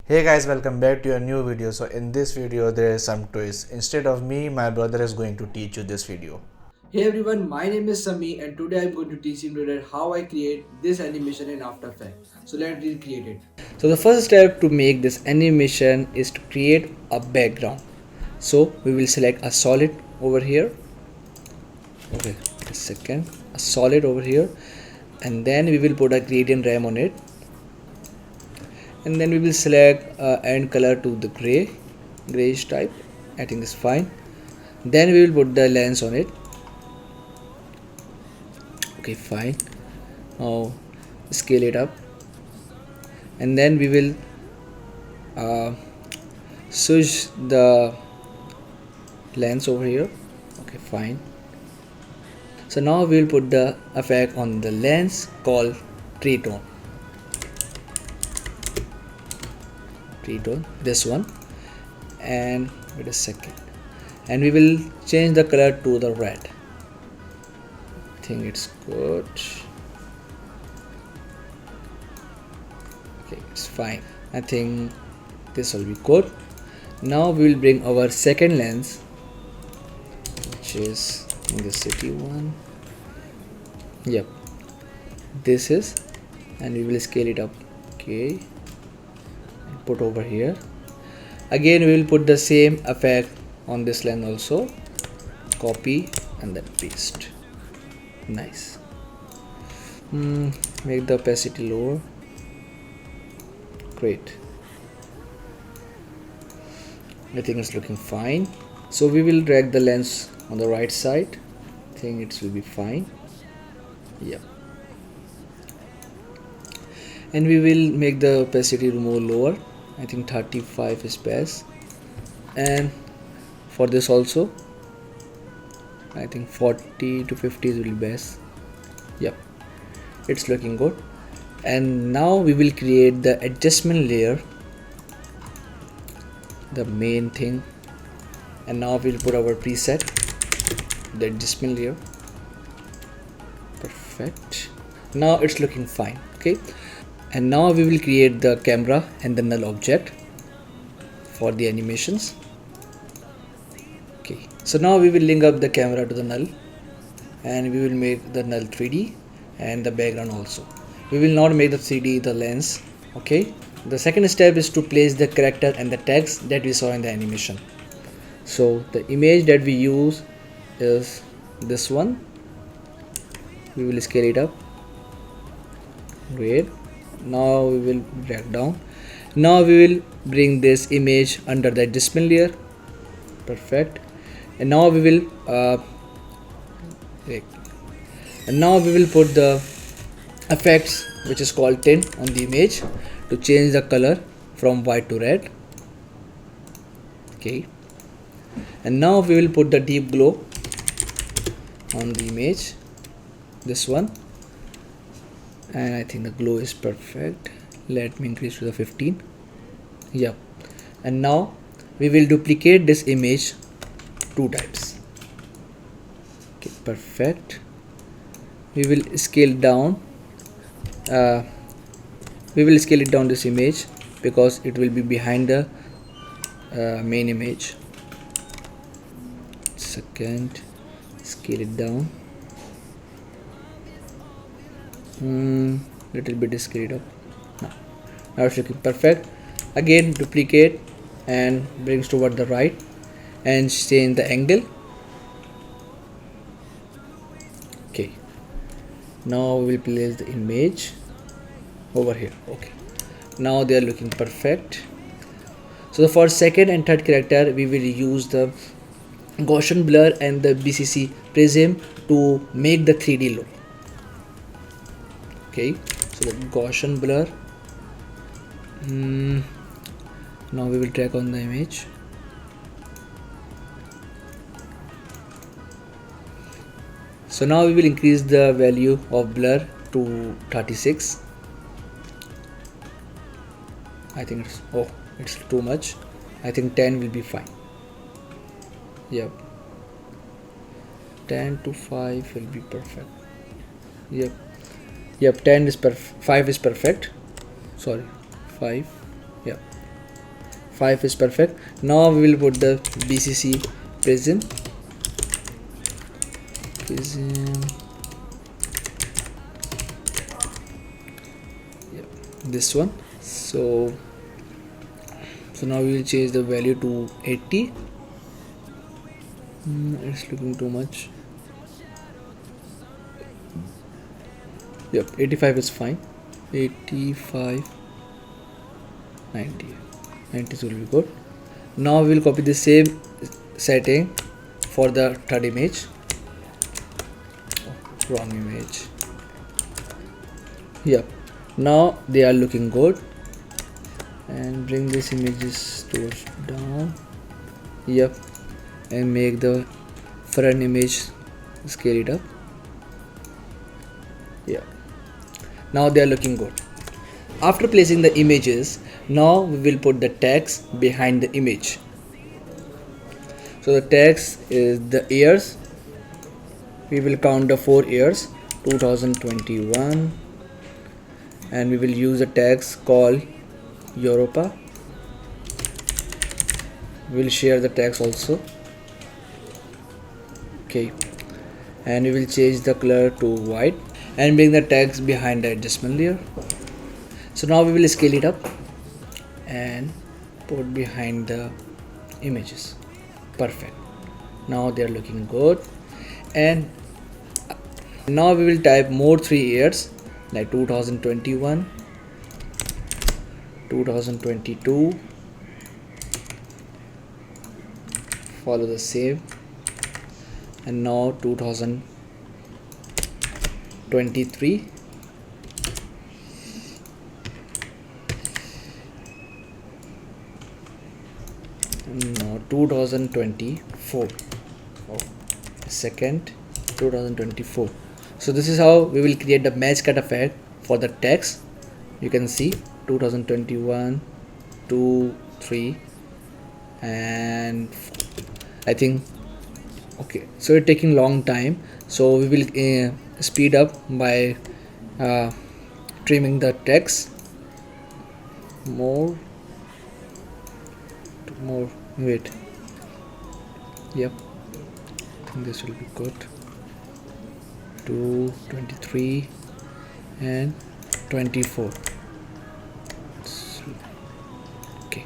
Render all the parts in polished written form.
Hey guys, welcome back to a new video. So in this video there is some twist. Instead of me, my brother is going to teach you this video. Hey everyone, my name is Sami and today I'm going to teach you today how I create this animation in After Effects. So let's recreate it. So the first step to make this animation is to create a background. So we will select a solid over here. Okay, a second, a solid over here, and then we will put a gradient ram on it, and then we will select end color to the grayish type. I think it's fine. Then we will put the lens on it. Okay, fine. Now scale it up, and then we will switch the lens over here. Okay, fine. So now we will put the effect on the lens called tritone, this one, and wait a second, and we will change the color to the red. I think it's good. Okay, it's fine. I think this will be good. Now we will bring our second lens, which is in the city one. Yep, this is, and we will scale it up. Okay, and put over here. Again we will put the same effect on this lens also. Copy and then paste. Nice. Make the opacity lower. Great. I think it's looking fine. So we will drag the lens on the right side. I think it will be fine. Yep. And we will make the opacity more lower. I think 35 is best. And for this also, I think 40 to 50 will be best. Yep. It's looking good. And now we will create the adjustment layer, the main thing, and now we'll put our preset, the adjustment layer. Perfect. Now it's looking fine. Okay, and now we will create the camera and the null object for the animations. Okay, so now we will link up the camera to the null, and we will make the null 3D and the background also. We will not make the 3D the lens. Okay, the second step is to place the character and the text that we saw in the animation. So the image that we use is this one. We will scale it up. Great. Now we will drag down. Now we will bring this image under the adjustment layer. Perfect. And now we will put the effects, which is called tint, on the image to change the color from white to red. Okay, and now we will put the deep glow on the image, this one, and I think the glow is perfect. Let me increase to the 15. Yep. And now we will duplicate this image 2 times. Okay, perfect. We will scale down. We will scale it down this image because it will be behind the main image. Second, scale it down. Little bit scale it up. Now it's looking perfect. Again, duplicate and brings toward the right and change the angle. Okay, now we will place the image over here. Okay, now they are looking perfect. So for second and third character, we will use the Gaussian blur and the BCC prism to make the 3D look. Okay, so the Gaussian blur. Now we will drag on the image. So now we will increase the value of blur to 36. I think it's too much. I think 10 will be fine. Yep, 10 to 5 will be perfect. Yep, 10 is 5 is perfect. Sorry, 5. Yep. 5 is perfect. Now we will put the BCC prism. Yep, this one. So now we will change the value to 80. It's looking too much. Yep, 85 is fine. 85, 90 will be good. Now we will copy the same setting for the third image. Wrong image. Yep, now they are looking good. And bring this images towards down. Yep, and make the front image, scale it up. Yeah, now they are looking good. After placing the images, now we will put the text behind the image. So the text is the years. We will count the 4 years, 2021, and we will use a text called Europa. We will share the text also. Okay, and we will change the color to white and bring the text behind the adjustment layer. So now we will scale it up and put behind the images. Perfect. Now they are looking good. And now we will type more 3 years like 2021, 2022. Follow the same. And now 2023. No, 2024. Second, 2024. So this is how we will create the match cut effect for the text. You can see 2021, 2, 3, and I think okay. So it's taking long time. So we will speed up by trimming the text more. Wait. Yep, I think this will be good. 2, 23 and 24. Okay,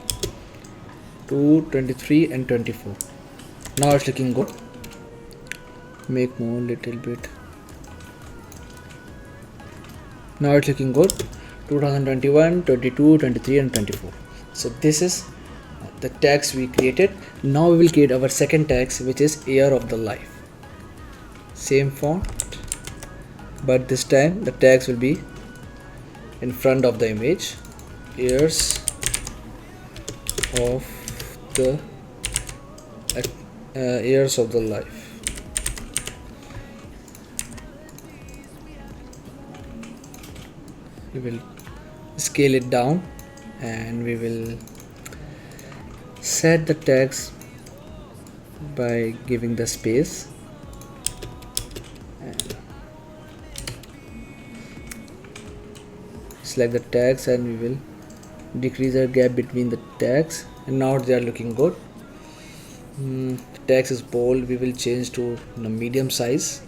2, 23 and 24. Now it's looking good. Make more little bit. Now it's looking good. 2021, 22, 23 and 24. So this is the text we created. Now we will create our second text, which is year of the life. Same font, but this time the text will be in front of the image. Years of the years of the life. We will scale it down and we will set the text by giving the space. And select the text and we will decrease the gap between the text, and now they are looking good. The text is bold. We will change to the medium size.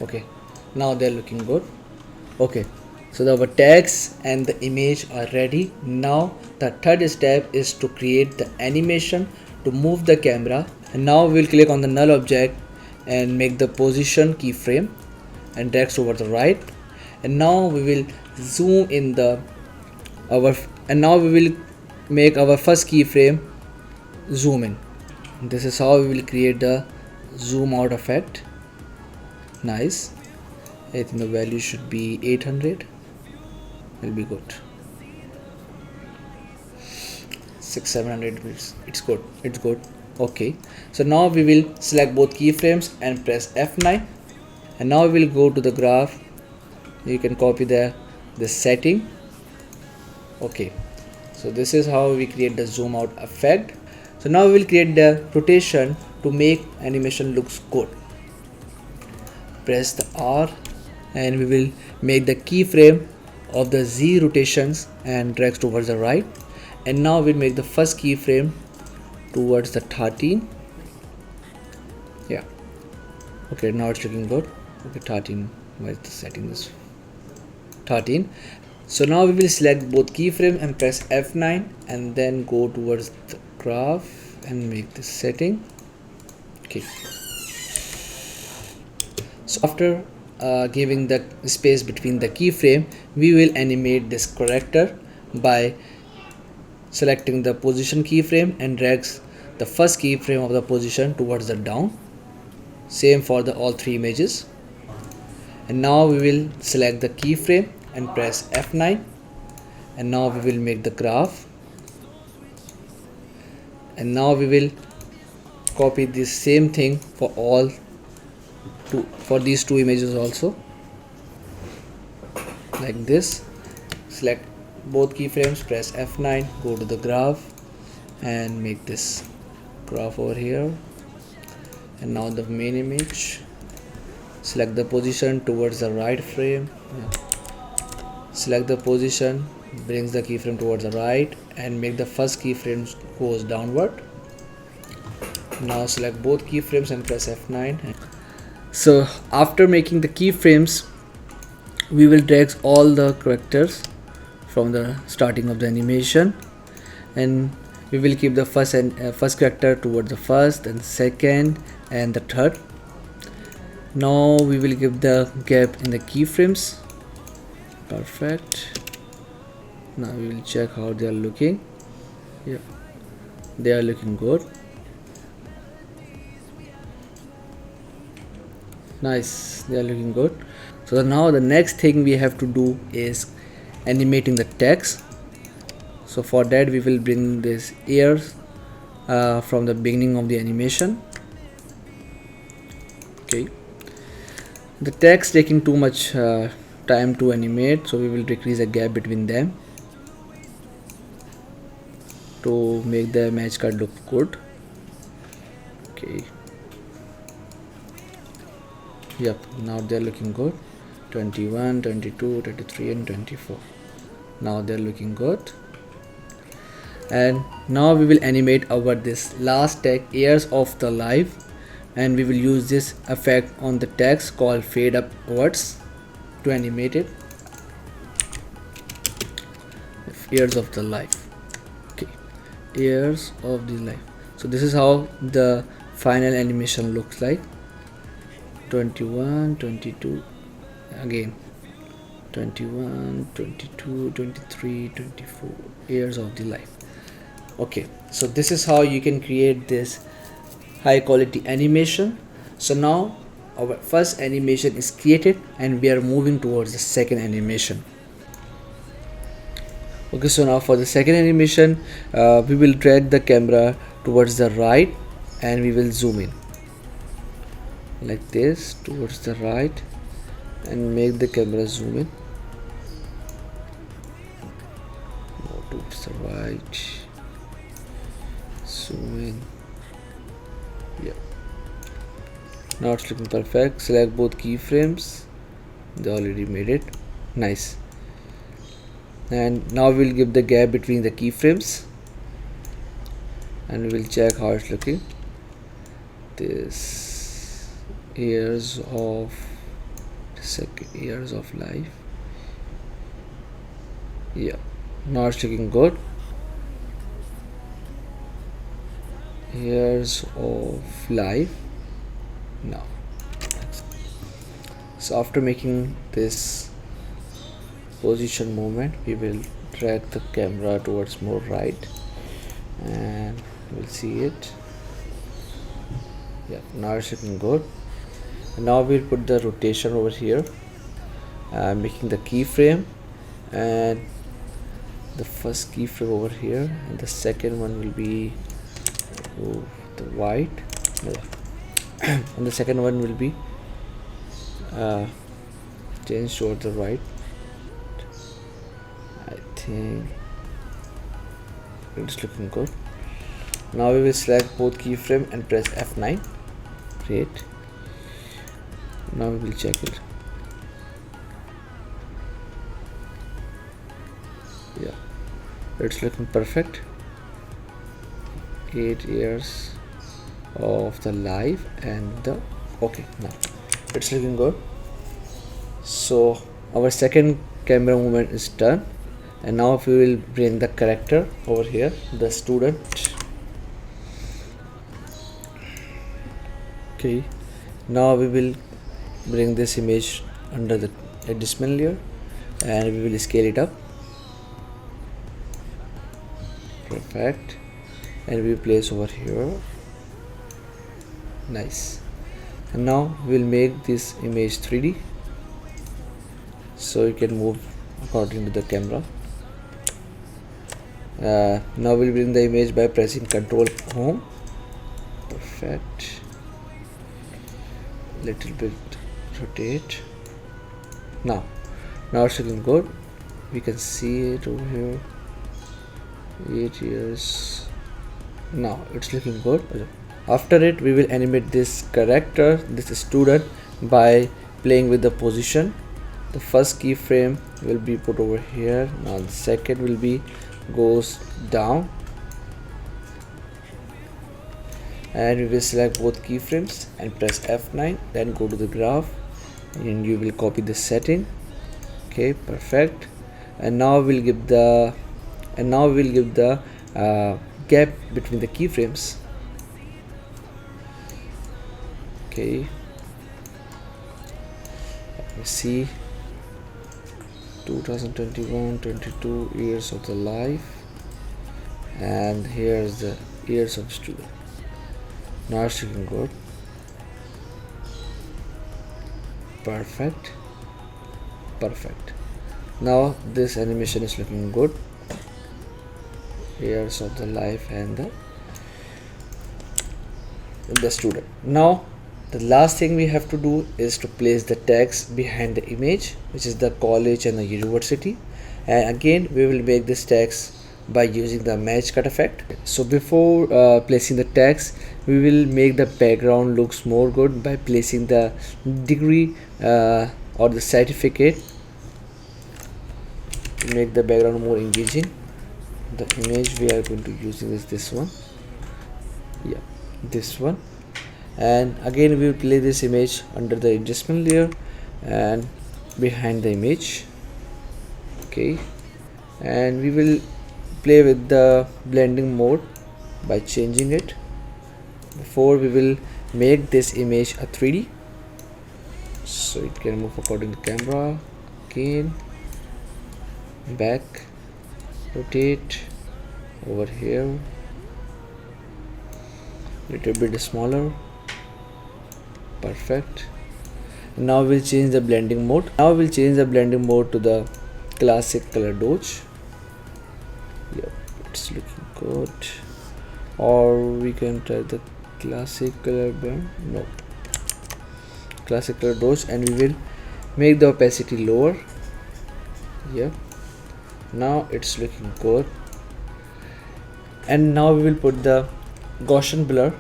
Okay, now they are looking good. Okay, so our text and the image are ready. Now the third step is to create the animation to move the camera, and now we will click on the null object and make the position keyframe and drag over the right, and now we will zoom in and now we will make our first keyframe zoom in. This is how we will create the zoom out effect. Nice. I think the value should be 800. Will be good. 600-700. It's good. It's good. Okay. So now we will select both keyframes and press F9. And now we will go to the graph. You can copy the setting. Okay. So this is how we create the zoom out effect. So now we will create the rotation to make animation looks good. Press the R and we will make the keyframe of the Z rotations and drags towards the right. And now we'll make the first keyframe towards the 13. Yeah, okay, now it's looking good. Okay, 13, where's the setting? This 13. So now we will select both keyframe and press F9 and then go towards the graph and make this setting. Okay, so after giving the space between the keyframe, we will animate this character by selecting the position keyframe and drags the first keyframe of the position towards the down. Same for the all three images. And now we will select the keyframe and press F9, and now we will make the graph, and now we will copy this same thing for all for these two images also, like this. Select both keyframes, press F9, go to the graph and make this graph over here. And now the main image, select the position towards the right frame, select the position, brings the keyframe towards the right and make the first keyframe goes downward. Now select both keyframes and press F9. So after making the keyframes, we will drag all the characters from the starting of the animation, and we will keep the first character towards the first and second and the third. Now we will give the gap in the keyframes. Perfect. Now we will check how they are looking. Yeah, they are looking good. Nice, they are looking good. So now the next thing we have to do is animating the text. So for that we will bring this ears from the beginning of the animation. Okay, the text taking too much time to animate, so we will decrease the gap between them to make the image card look good. Okay, yep, now they're looking good. 21, 22, 23 and 24. Now they're looking good. And now we will animate our this last tag, years of the life, and we will use this effect on the text called fade upwards to animate it. Years of the life. Okay, years of the life. So this is how the final animation looks like. 21, 22, again 21, 22, 23, 24, years of the life. Okay, so this is how you can create this high quality animation. So now our first animation is created and we are moving towards the second animation. Okay, so now for the second animation, we will drag the camera towards the right and we will zoom in like this towards the right and make the camera zoom in. More towards the right, zoom in. Yeah, now it's looking perfect. Select both keyframes, they already made it. Nice. And now we'll give the gap between the keyframes and we will check how it's looking. This years of life. Yeah, now it's looking good. Years of life. Now, so after making this position movement, we will drag the camera towards more right and we'll see it. Yeah, now it's looking good. And now we'll put the rotation over here, making the keyframe and the first keyframe over here, and the second one will be the white and the second one will be changed toward the right. I think it's looking good. Now we will select both keyframe and press F9. Great. Now we will check it. Yeah, it's looking perfect. 8 years of the life and the okay. Now it's looking good. So our second camera movement is done, and now if we will bring the character over here, the student. Okay, now we will bring this image under the adjustment layer and we will scale it up. Perfect. And we place over here. Nice. And now we'll make this image 3D, so you can move according to the camera. Now we'll bring the image by pressing Ctrl Home. Perfect. Little bit rotate. Now it's looking good. We can see it over here. 8 years. Now it's looking good. After it, we will animate this character, this student, by playing with the position. The first keyframe will be put over here. Now the second will be goes down, and we will select both keyframes and press F9. Then go to the graph, and you will copy the setting. Okay, perfect. And now we'll give the gap between the keyframes. Okay, let me see. 2021, 22 years of the life, and here's the years of student. Now it's looking good. Perfect. Now this animation is looking good. Years of the life and the student. Now the last thing we have to do is to place the tags behind the image, which is the college and the university. And again, we will make this tags by using the match cut effect. So before placing the tags, we will make the background looks more good by placing the degree or the certificate to make the background more engaging. The image we are going to using is this one. Yeah, this one. And again, we will play this image under the adjustment layer and behind the image. Okay, and we will play with the blending mode by changing it. Before we will make this image a 3D, so it can move according to camera. Again, back, rotate over here, little bit smaller. Perfect. Now we'll change the blending mode. Now we'll change the blending mode to the classic color dodge. Yep, it's looking good. Or we can try the classic color blend. No, classic color dodge, and we will make the opacity lower. Yeah, now it's looking good. And now we will put the Gaussian blur,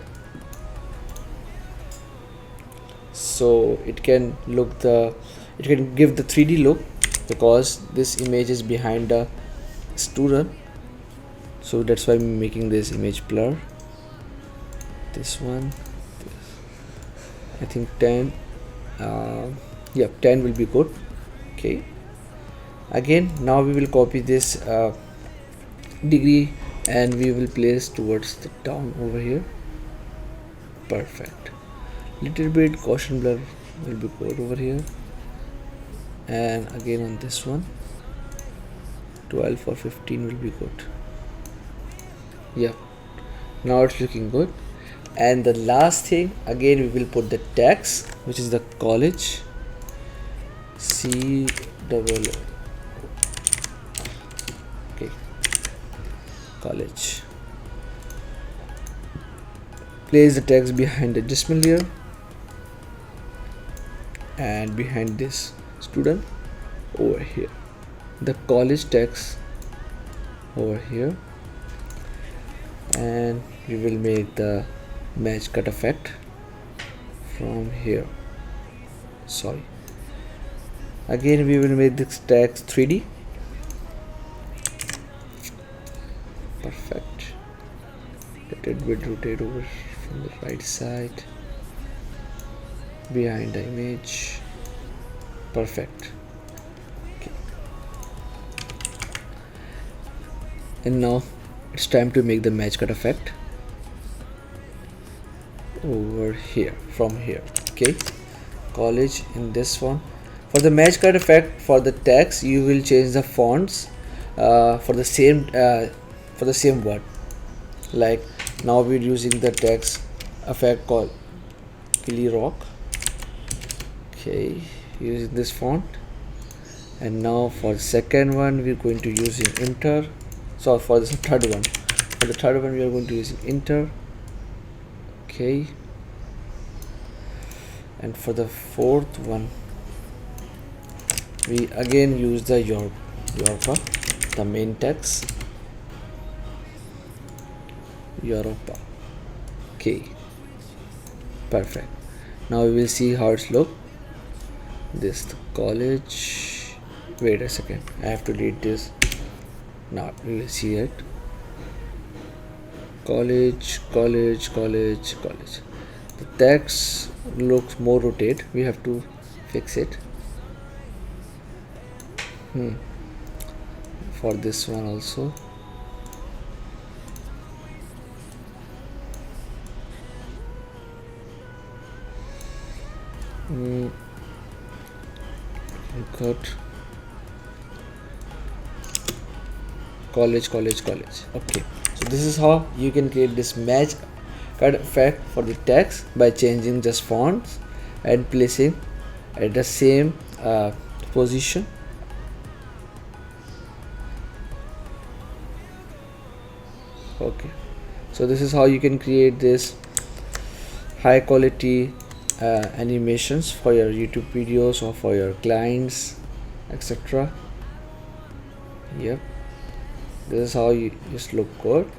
so it can give the 3D look, because this image is behind the student, so that's why I'm making this image blur. This one, I think 10. Yeah, 10 will be good. Okay, again, now we will copy this degree and we will place towards the down over here. Perfect. Little bit Gaussian blur will be good over here, and again on this one 12 or 15 will be good. Yeah, now it's looking good. And the last thing, again we will put the tags, which is the college, okay, college. Place the tags behind the adjustment layer and behind this student over here, the college tags over here, and we will make the match cut effect from here. Sorry, again we will make this tags 3D. perfect. Let it be rotate over from the right side behind the image. Perfect. Okay. And now it's time to make the match cut effect over here, from here. Okay, college in this one. For the match cut effect for the text, you will change the fonts for the same word. Like now we're using the text effect called Killy Rock. Okay, using this font. And now for the second one we're going to using enter. So for the third one, we are going to use enter. Okay, and for the fourth one we again use the Europa, the main text Europa. Okay, perfect. Now we will see how it's look. This college, wait a second, I have to delete this. Now we will see it. College. The text looks more rotate. We have to fix it. For this one also. We got college. Okay, so this is how you can create this match cut effect for the text by changing just fonts and placing at the same position. Okay, so this is how you can create this high quality animations for your YouTube videos or for your clients, etc. Yep, this is how you just look good.